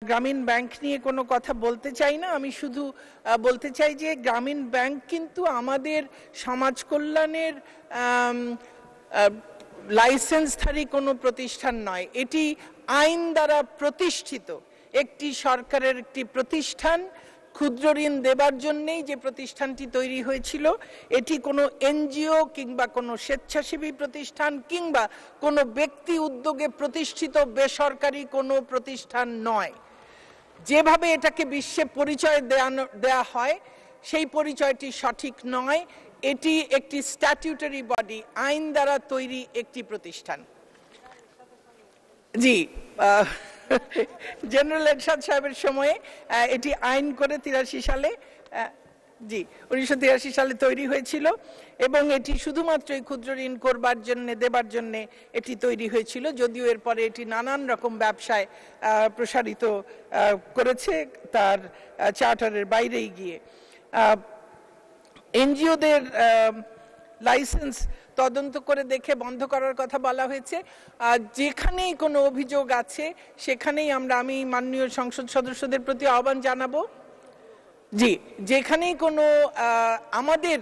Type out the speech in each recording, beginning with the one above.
গ্রামীণ ব্যাংক নিয়ে কোনো কথা বলতে চাই না, আমি শুধু বলতে চাই যে গ্রামীণ ব্যাংক কিন্তু আমাদের সমাজ কল্যাণের লাইসেন্সধারী কোনো প্রতিষ্ঠান নয়। এটি আইন দ্বারা প্রতিষ্ঠিত একটি সরকারের একটি প্রতিষ্ঠান। ক্ষুদ্র ঋণ দেবার জন্যই যে প্রতিষ্ঠানটি তৈরি হয়েছিল, এটি কোনো এনজিও কিংবা কোনো স্বেচ্ছাসেবী প্রতিষ্ঠান কিংবা কোনো ব্যক্তি উদ্যোগে প্রতিষ্ঠিত বেসরকারি কোনো প্রতিষ্ঠান নয়। যেভাবে এটাকে বিশ্বে পরিচয় দেয়া হয় সেই পরিচয়টি সঠিক নয়। এটি একটি স্ট্যাটিউটারি বডি, আইন দ্বারা তৈরি একটি প্রতিষ্ঠান। জি, জেনারেল এরশাদ সাহেবের সময়ে এটি আইন করে 83 সালে 1983 সালে তৈরি হয়েছিল এবং এটি শুধুমাত্র ক্ষুদ্র ঋণ করবার জন্য দেবার জন্য এটি তৈরি হয়েছিল, যদিও এরপরে এটি নানান রকম ব্যবসায় প্রসারিত করেছে তার চার্টারের বাইরেই গিয়ে। এনজিওদের লাইসেন্স তদন্ত করে দেখে বন্ধ করার কথা বলা হয়েছে। যেখানেই কোনো অভিযোগ আছে সেখানেই আমি মাননীয় সংসদ সদস্যদের প্রতি আহ্বান জানাবো, জি, যেখানেই কোনো আমাদের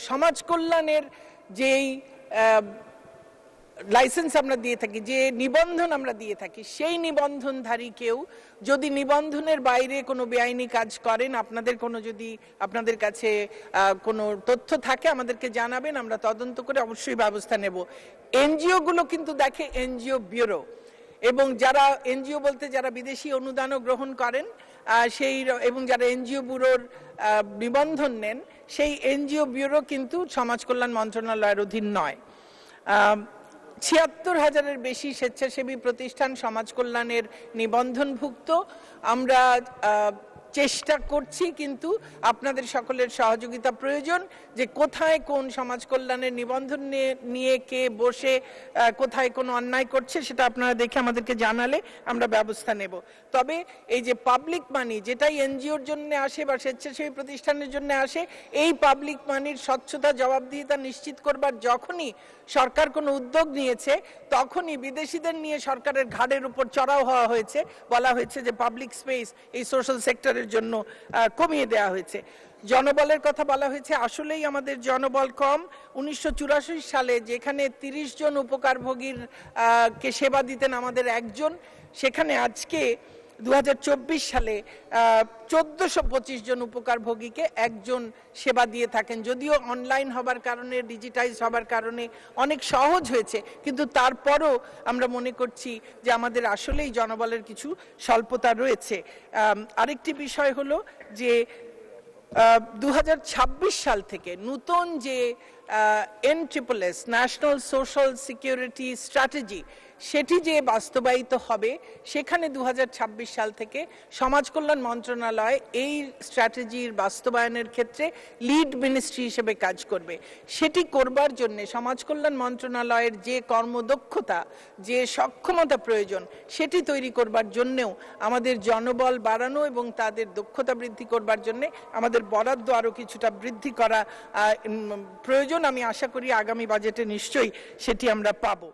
সমাজ কল্যাণের যেই লাইসেন্স আমরা দিয়ে থাকি, যে নিবন্ধন আমরা দিয়ে থাকি, সেই নিবন্ধনধারী কেউ যদি নিবন্ধনের বাইরে কোনো বেআইনি কাজ করেন, আপনাদের কাছে কোনো তথ্য থাকে আমাদেরকে জানাবেন, আমরা তদন্ত করে অবশ্যই ব্যবস্থা নেব। এনজিও গুলো কিন্তু দেখে এনজিও ব্যুরো, এবং যারা এনজিও বলতে যারা বিদেশি অনুদানও গ্রহণ করেন এবং যারা এনজিও ব্যুরোর নিবন্ধন নেন, সেই এনজিও ব্যুরো কিন্তু সমাজ কল্যাণ মন্ত্রণালয়ের অধীন নয়। ৭৬,০০০-এর বেশি স্বেচ্ছাসেবী প্রতিষ্ঠান সমাজ কল্যাণের নিবন্ধনভুক্ত। আমরা চেষ্টা করছি, কিন্তু আপনাদের সকলের সহযোগিতা প্রয়োজন, যে কোথায় কোন সমাজ কল্যাণের নিবন্ধন নিয়ে কে বসে কোথায় কোন অন্যায় করছে সেটা আপনারা দেখে আমাদেরকে জানালে আমরা ব্যবস্থা নেব। তবে এই যে পাবলিক মানি যেটাই এনজিওর জন্য আসে বা স্বেচ্ছাসেবী প্রতিষ্ঠানের জন্য আসে, এই পাবলিক মানির স্বচ্ছতা জবাবদিহিতা নিশ্চিত করবার যখনই সরকার কোনো উদ্যোগ নিয়েছে, তখনই বিদেশিদের নিয়ে সরকারের ঘাড়ের উপর চড়াও হওয়া হয়েছে, বলা হয়েছে যে পাবলিক স্পেস এই সোশ্যাল সেক্টরের জন্য কমিয়ে দেওয়া হয়েছে। জনবলের কথা বলা হয়েছে, আসলেই আমাদের জনবল কম। 1984 সালে যেখানে 30 জন উপকারভোগীর কে সেবা দিতেন আমাদের একজন, সেখানে আজকে 2024 সালে 1425 জন উপকারভোগীকে একজন সেবা দিয়ে থাকেন। যদিও অনলাইন হবার কারণে, ডিজিটাইজ হবার কারণে অনেক সহজ হয়েছে, কিন্তু তারপরও আমরা মনে করছি যে আমাদের আসলেই জনবলের কিছু স্বল্পতা রয়েছে। আরেকটি বিষয় হলো যে 2026 সাল থেকে নতুন যে NSSS national social security strategy, সেটি যে বাস্তবায়িত হবে, সেখানে 2026 সাল থেকে সমাজ কল্যাণ মন্ত্রণালয় এই স্ট্র্যাটেজির বাস্তবায়নের ক্ষেত্রে লিড মিনিস্ট্রি হিসেবে কাজ করবে। সেটি করবার জন্য সমাজ কল্যাণ মন্ত্রণালয়ের যে কর্মদক্ষতা, যে সক্ষমতা প্রয়োজন, সেটি তৈরি করবার জন্যেও আমাদের জনবল বাড়ানো এবং তাদের দক্ষতা বৃদ্ধি করবার জন্য আমাদের বরাদ্দ আরও কিছুটা বৃদ্ধি করা প্রয়োজন। আমি আশা করি আগামী বাজেটে নিশ্চয়ই সেটি আমরা পাবো।